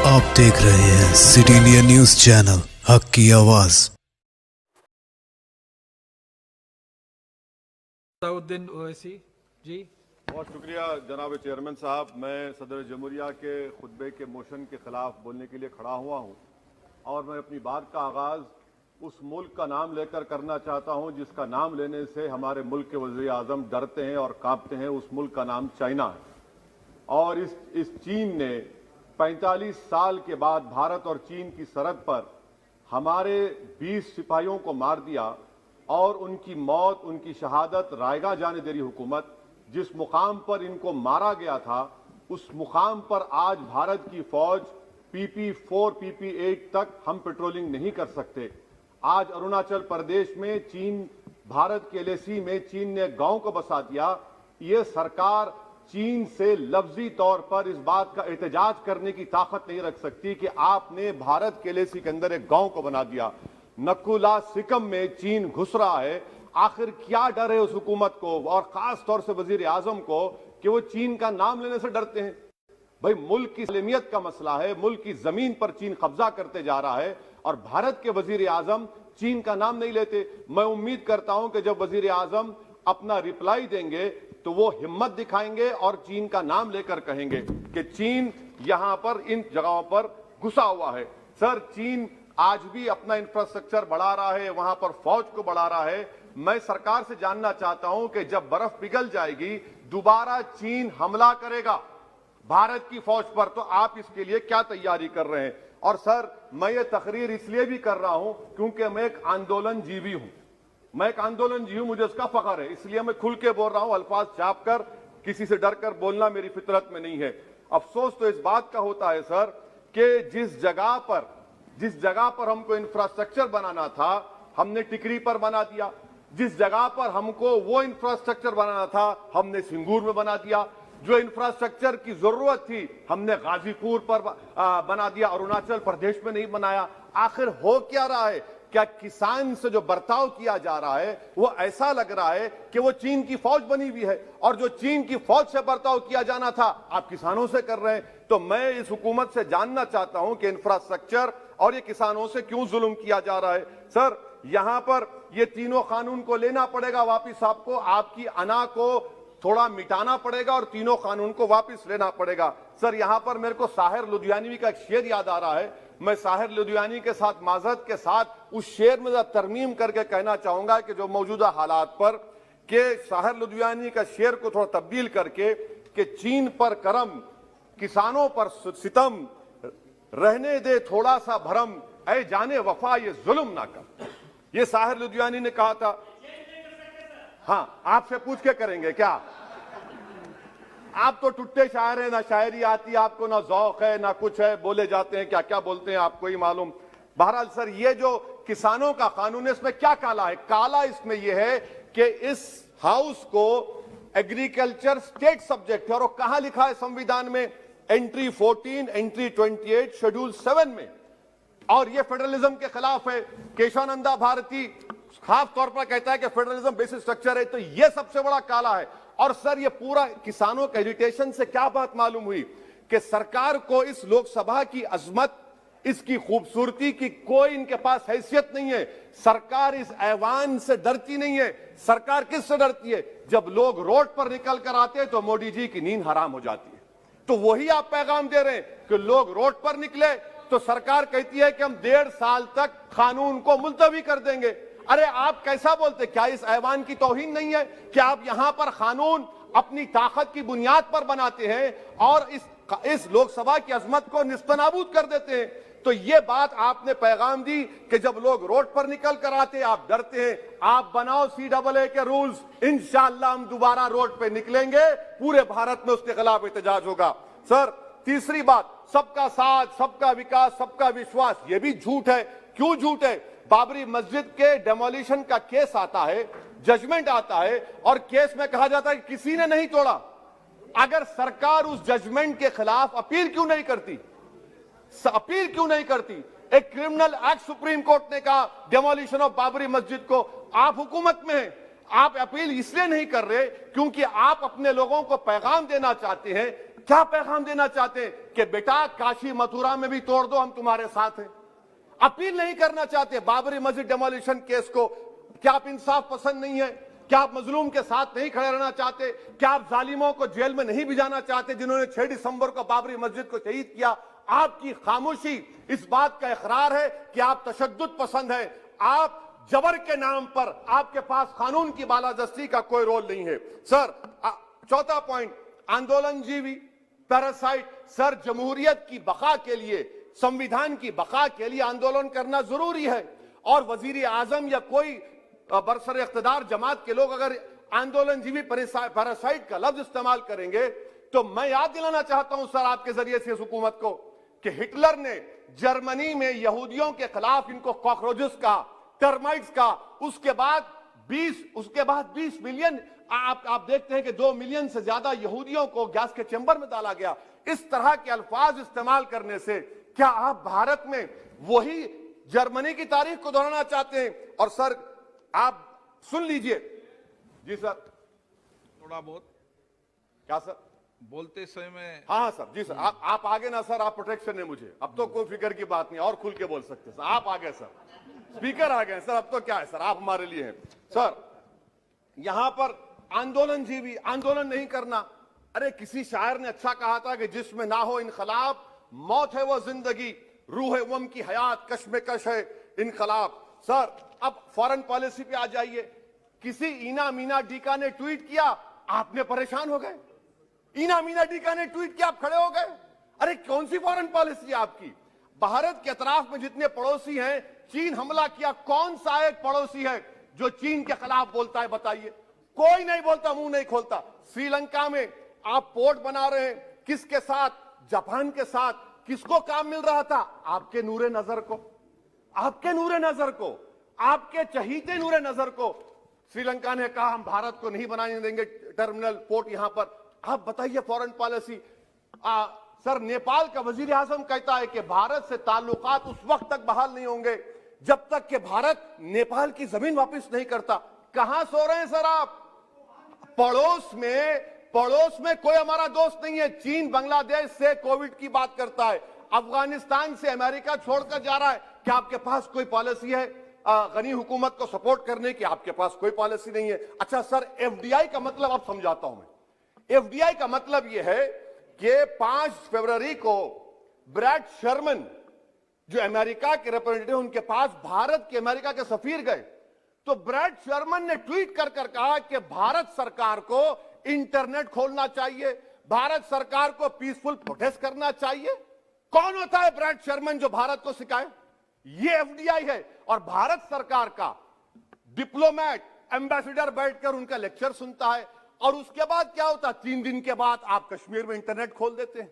आप देख रहे हैं सिटी इंडिया न्यूज चैनल, हक की आवाज। सलाउद्दीन ओवैसी जी। बहुत शुक्रिया जनाब चेयरमैन साहब। मैं सदर जमहूरिया के खुतबे के मोशन के खिलाफ बोलने के लिए खड़ा हुआ हूं और मैं अपनी बात का आगाज उस मुल्क का नाम लेकर करना चाहता हूं जिसका नाम लेने से हमारे मुल्क के वज़ीर आज़म डरते हैं और कांपते हैं। उस मुल्क का नाम चाइना है और इस चीन ने 45 साल के बाद भारत और चीन की सरहद पर हमारे 20 सिपाहियों को मार दिया और उनकी मौत, उनकी शहादत रायगा जाने दे रही हुकूमत। जिस मुकाम पर इनको मारा गया था उस मुकाम पर आज भारत की फौज PP4 PP8 तक हम पेट्रोलिंग नहीं कर सकते। आज अरुणाचल प्रदेश में चीन, भारत के LAC में चीन ने गांव को बसा दिया। ये सरकार चीन से लफ्जी तौर पर इस बात का एहतजाज करने की ताकत नहीं रख सकती कि आपने भारत के LAC के अंदर एक गांव को बना दिया। नकुला सिकम में चीन घुस रहा है। आखिर क्या डर है उस हुकूमत को और खास तौर से वजीर आजम को कि वो चीन का नाम लेने से डरते हैं? भाई, मुल्क की सलामियत का मसला है। मुल्क की जमीन पर चीन कब्जा करते जा रहा है और भारत के वजीर आजम चीन का नाम नहीं लेते। मैं उम्मीद करता हूं कि जब वजीर आजम अपना रिप्लाई देंगे तो वो हिम्मत दिखाएंगे और चीन का नाम लेकर कहेंगे कि चीन यहां पर इन जगहों पर घुसा हुआ है। सर, चीन आज भी अपना इंफ्रास्ट्रक्चर बढ़ा रहा है, वहां पर फौज को बढ़ा रहा है। मैं सरकार से जानना चाहता हूं कि जब बर्फ पिघल जाएगी दोबारा चीन हमला करेगा भारत की फौज पर, तो आप इसके लिए क्या तैयारी कर रहे हैं? और सर, मैं ये तकरीर इसलिए भी कर रहा हूं क्योंकि मैं एक आंदोलन जीवी हूं। मुझे इसका फख्र है, इसलिए मैं खुल के बोल रहा हूं। अल्फाज छाप कर, किसी से डर कर बोलना मेरी फितरत में नहीं है। अफसोस तो इस बात का होता है सर कि जिस जगह पर हमको इंफ्रास्ट्रक्चर बनाना था हमने टिकरी पर बना दिया। जिस जगह पर हमको वो इंफ्रास्ट्रक्चर बनाना था हमने सिंगूर में बना दिया। जो इंफ्रास्ट्रक्चर की जरूरत थी हमने गाजीपुर पर बना दिया, अरुणाचल प्रदेश में नहीं बनाया। आखिर हो क्या रहा है? क्या किसान से जो बर्ताव किया जा रहा है वो ऐसा लग रहा है कि वो चीन की फौज बनी हुई है और जो चीन की फौज से बर्ताव किया जाना था आप किसानों से कर रहे हैं? तो मैं इस हुकूमत से जानना चाहता हूं कि इंफ्रास्ट्रक्चर और ये किसानों से क्यों जुल्म किया जा रहा है? सर, यहां पर ये तीनों कानून को लेना पड़ेगा वापिस। आपको आपकी अना को थोड़ा मिटाना पड़ेगा और तीनों कानून को वापस लेना पड़ेगा। सर, यहां पर मेरे को साहिर लुधियानवी का एक शेर याद आ रहा है। मैं साहिर लुधियानवी के साथ माजरत के साथ उस शेर में तरमीम करके कहना चाहूंगा कि जो मौजूदा हालात पर के साहिर लुधियानवी का शेर को थोड़ा तब्दील करके कि चीन पर करम, किसानों पर सितम, रहने दे थोड़ा सा भरम, ऐ जाने वफा ये जुल्म ना कर। ये साहिर लुधियानवी ने कहा था। हाँ, आपसे पूछ के करेंगे क्या? आप तो टुट्टे शायर हैं, ना शायरी आती आपको, ना जौक है, ना कुछ है। बोले जाते हैं, क्या क्या बोलते हैं आपको ही मालूम। बहरहाल सर, ये जो किसानों का कानून है इसमें क्या काला है? काला इसमें यह है कि इस हाउस को एग्रीकल्चर स्टेट सब्जेक्ट है और कहां लिखा है संविधान में? एंट्री 14, एंट्री 28, शेड्यूल 7 में। और यह फेडरलिज्म के खिलाफ है। केशवानंदा भारती खास तौर पर कहता है कि फेडरलिज्म बेसिक स्ट्रक्चर है। तो यह सबसे बड़ा काला है। और सर, ये पूरा किसानों के एजिटेशन से क्या बात मालूम हुई कि सरकार को इस लोकसभा की अजमत, इसकी खूबसूरती की कोई इनके पास हैसियत नहीं है। सरकार इस ऐवान से डरती नहीं है। सरकार किससे डरती है? जब लोग रोड पर निकल कर आते हैं तो मोदी जी की नींद हराम हो जाती है। तो वही आप पैगाम दे रहे हैं कि लोग रोड पर निकले तो सरकार कहती है कि हम 1.5 साल तक कानून को मुलतवी कर देंगे। अरे आप कैसा बोलते? क्या इस ऐवान की तौहीन नहीं है? क्या आप यहां पर कानून अपनी ताकत की बुनियाद पर बनाते हैं और इस लोकसभा की अजमत को निस्तनाबूद कर देते हैं? तो ये बात आपने पैगाम दी कि जब लोग रोड पर निकल कर आते आप डरते हैं। आप बनाओ CAA के रूल्स, इंशाअल्लाह हम दोबारा रोड पे निकलेंगे, पूरे भारत में उसके खिलाफ एहतजाज होगा। सर, तीसरी बात, सबका साथ, सबका विकास, सबका विश्वास, ये भी झूठ है। क्यों झूठ है? बाबरी मस्जिद के डेमोलिशन का केस आता है, जजमेंट आता है और केस में कहा जाता है कि किसी ने नहीं तोड़ा। अगर सरकार उस जजमेंट के खिलाफ अपील क्यों नहीं करती? एक क्रिमिनल एक्ट सुप्रीम कोर्ट ने कहा डेमोलिशन ऑफ बाबरी मस्जिद को। आप हुकूमत में हैं, आप अपील इसलिए नहीं कर रहे क्योंकि आप अपने लोगों को पैगाम देना चाहते हैं क्या पैगाम देना चाहते हैं कि बेटा काशी मथुरा में भी तोड़ दो, हम तुम्हारे साथ हैं? अपील नहीं करना चाहते बाबरी मस्जिद डेमोलिशन केस को? क्या आप इंसाफ पसंद नहीं है? क्या आप मजलूम के साथ नहीं खड़े रहना चाहते? क्या आप जालिमों को जेल में नहीं भिजाना चाहते जिन्होंने 6 दिसंबर को बाबरी मस्जिद को शहीद किया? आपकी खामोशी इस बात का इकरार है कि आप तशद्दुद पसंद है। आप जबर के नाम पर आपके पास कानून की बालादस्ती का कोई रोल नहीं है। सर, चौथा पॉइंट, आंदोलनजीवी, पैरासाइट। सर, जमहूरियत की बका के लिए, संविधान की बका के लिए आंदोलन करना जरूरी है। और वजीर आजम या कोई बरसर इख्तिदार जमात के लोग अगर आंदोलनजीवी पैरासाइट का लफ्ज इस्तेमाल करेंगे तो मैं याद दिलाना चाहता हूं सर आपके जरिए से इस हुकूमत को कि हिटलर ने जर्मनी में यहूदियों के खिलाफ इनको कॉकरोचेस का, टर्माइट्स का, उसके बाद 20 मिलियन, आप देखते हैं कि 2 मिलियन से ज्यादा यहूदियों को गैस के चेंबर में डाला गया। इस तरह के अल्फाज इस्तेमाल करने से क्या आप भारत में वही जर्मनी की तारीख को दोहराना चाहते हैं? और सर आप सुन लीजिए। जी सर, थोड़ा बहुत क्या सर बोलते समय में। हाँ सर, जी सर, आप आगे ना सर, आप प्रोटेक्शन है मुझे, अब तो कोई फिक्र की बात नहीं, और खुल के बोल सकते सर। आप आ गए सर, स्पीकर आ गए सर, अब तो क्या है सर, आप हमारे लिए हैं। सर, यहां पर आंदोलनजीवी, आंदोलन नहीं करना। अरे किसी शायर ने अच्छा कहा था कि जिसमें ना हो इनकलाब, मौत है वो जिंदगी, रूह है वम की हयात, कश्मकश है इनकलाब। सर, अब फॉरेन पॉलिसी पे आ जाइए। किसी इना मीना डीका ने ट्वीट किया, आपने परेशान हो गए। इना मीना डीका ने ट्वीट किया, आप खड़े हो गए। अरे कौन सी फॉरेन पॉलिसी है आपकी? भारत के अतराफ में जितने पड़ोसी हैं, चीन हमला किया, कौन सा एक पड़ोसी है जो चीन के खिलाफ बोलता है? बताइए। कोई नहीं बोलता, मुंह नहीं खोलता। श्रीलंका में आप पोर्ट बना रहे हैं, किसके साथ? जापान के साथ। किसको काम मिल रहा था? आपके नूरे नजर को, आपके नूरे नजर को, आपके चहीते नूरे नजर को। श्रीलंका ने कहा हम भारत को नहीं बनाने देंगे टर्मिनल पोर्ट यहां पर। आप बताइए फॉरेन पॉलिसी। सर, नेपाल का वजीर आजम कहता है कि भारत से ताल्लुकात उस वक्त तक बहाल नहीं होंगे जब तक कि भारत नेपाल की जमीन वापस नहीं करता। कहां सो रहे हैं सर आप? पड़ोस में कोई हमारा दोस्त नहीं है। चीन बांग्लादेश से कोविड की बात करता है, अफगानिस्तान से अमेरिका छोड़कर जा रहा है। क्या आपके पास कोई पॉलिसी है गनी हुकूमत को सपोर्ट करने की? आपके पास कोई पॉलिसी नहीं है। अच्छा सर, एफडीआई का मतलब अब समझाता हूं मैं। एफडीआई का मतलब यह है कि 5 फरवरी को ब्रैड शर्मन जो अमेरिका के रिप्रेजेंटेटिव, उनके पास भारत के अमेरिका के सफीर गए, तो ब्रैड शर्मन ने ट्वीट कर कहा कि भारत सरकार को इंटरनेट खोलना चाहिए, भारत सरकार को पीसफुल प्रोटेस्ट करना चाहिए। कौन होता है ब्रैड शर्मन जो भारत को सिखाए? ये एफडीआई है। और भारत सरकार का डिप्लोमेट, एम्बेसडर बैठकर उनका लेक्चर सुनता है, और उसके बाद क्या होता? 3 दिन के बाद आप कश्मीर में इंटरनेट खोल देते हैं।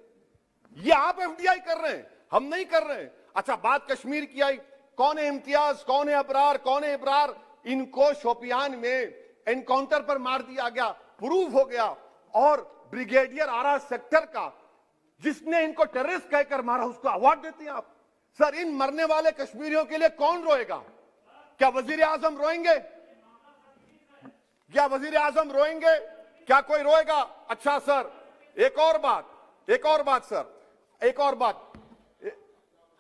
ये आप एफडीआई कर रहे हैं, हम नहीं कर रहे हैं। अच्छा, बात कश्मीर की आई। कौन है इम्तियाज, कौन है अबरार, कौन है इब्रार? इनको शोपियान में एनकाउंटर पर मार दिया गया, प्रूव हो गया। और ब्रिगेडियर आरा सेक्टर का जिसने इनको टेररिस्ट कहकर मारा, उसको अवार्ड देते हैं आप। सर, इन मरने वाले कश्मीरियों के लिए कौन रोएगा? क्या वजीर आजम रोएंगे? क्या वजीर आजम रोएंगे? क्या कोई रोएगा? अच्छा सर, एक और बात सर,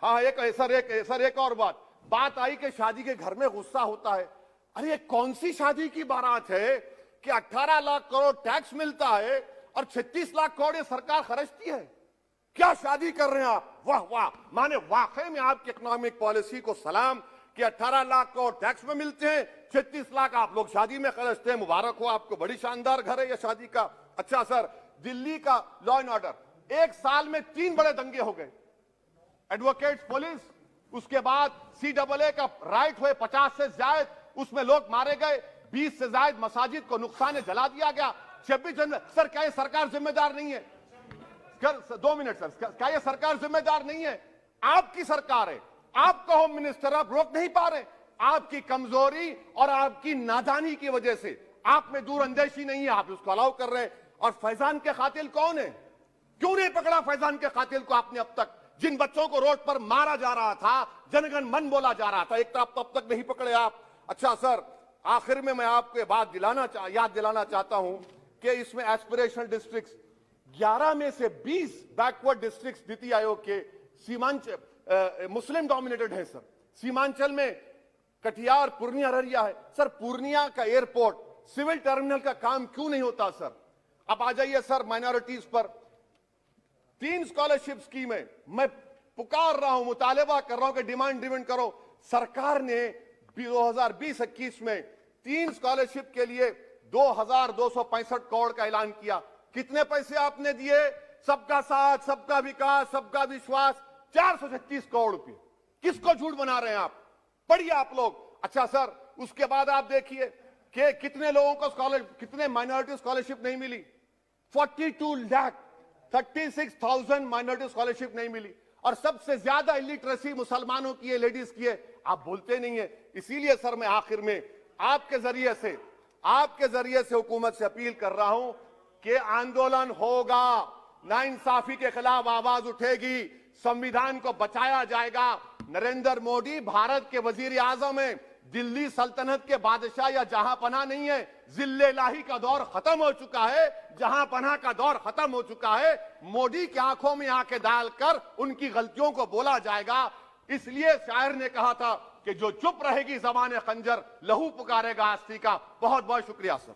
हाँ एक और बात आई कि शादी के घर में गुस्सा होता है। अरे ये कौन सी शादी की बारात है कि 18 लाख करोड़ टैक्स मिलता है और 36 लाख करोड़ ये सरकार खर्चती है? क्या शादी कर रहे हैं आप? वाह वाह, माने वाकई में आपकी इकोनॉमिक पॉलिसी को सलाम कि 18 लाख करोड़ टैक्स में मिलते हैं, 36 लाख आप लोग शादी में खर्चते हैं। मुबारक हो आपको, बड़ी शानदार घर है ये शादी का। अच्छा सर, दिल्ली का लॉ एंड ऑर्डर, 1 साल में 3 बड़े दंगे हो गए। एडवोकेट्स पुलिस, उसके बाद CAA का राइट हुए 50 से ज्यादा, उसमें लोग मारे गए। 20 से ज्यादा मसाजिद को नुकसान जला दिया गया। 26 जनवरी। सर, क्या ये सरकार जिम्मेदार नहीं है? 2 मिनट सर, क्या ये सरकार जिम्मेदार नहीं है? आपकी सरकार है, आपका होम मिनिस्टर, आप रोक नहीं पा रहे। आपकी कमजोरी और आपकी नादानी की वजह से, आप में दूरअंदेशी नहीं है, आप उसको अलाउ कर रहे हैं। और फैजान के कातिल कौन है? क्यों नहीं पकड़ा फैजान के कातिल को आपने अब तक? जिन बच्चों को रोड पर मारा जा रहा था, जनगण मन बोला जा रहा था, एक तरफ तब तक नहीं पकड़े आप। अच्छा सर, आखिर में मैं आपको बात याद दिलाना चाहता हूं कि इसमें एस्पिरेशनल डिस्ट्रिक्ट 11 में से 20 बैकवर्ड डिस्ट्रिक्ट्स नीति आयोग के सीमांचल मुस्लिम डोमिनेटेड है सर। सीमांचल में कटिहार, पूर्णिया, अररिया है सर। पूर्णिया का एयरपोर्ट, सिविल टर्मिनल का काम क्यों नहीं होता सर? अब आ जाइए सर माइनॉरिटीज पर। 3 स्कॉलरशिप स्कीम है, मैं पुकार रहा हूं, मुतालबा कर रहा हूं कि डिमांड करो। सरकार ने 2020-21 में 3 स्कॉलरशिप के लिए 2265 करोड़ का ऐलान किया। कितने पैसे आपने दिए? सबका साथ, सबका विकास, सबका विश्वास, 436 करोड़ रुपए। किसको झूठ बना रहे हैं आप? पढ़िए आप लोग। अच्छा सर, उसके बाद आप देखिए कि कितने लोगों को कितने माइनॉरिटी स्कॉलरशिप नहीं मिली। 42,36,000 माइनॉरिटी स्कॉलरशिप नहीं मिली। और सबसे ज्यादा इलिटरेसी मुसलमानों की है, लेडीज की है। आप बोलते नहीं है। इसीलिए सर मैं आखिर में आपके जरिए से हुकूमत से अपील कर रहा हूं कि आंदोलन होगा, नाइंसाफी के खिलाफ आवाज उठेगी, संविधान को बचाया जाएगा। नरेंद्र मोदी भारत के वजीर आजम है, दिल्ली सल्तनत के बादशाह या जहांपनाह नहीं है। जिल्ले-लाही का दौर खत्म हो चुका है, जहांपनाह का दौर खत्म हो चुका है। मोदी की आंखों में आंखें डालकर उनकी गलतियों को बोला जाएगा। इसलिए शायर ने कहा था कि जो चुप रहेगी ज़बान खंजर, लहू पुकारेगा आस्ती का। बहुत बहुत शुक्रिया सर।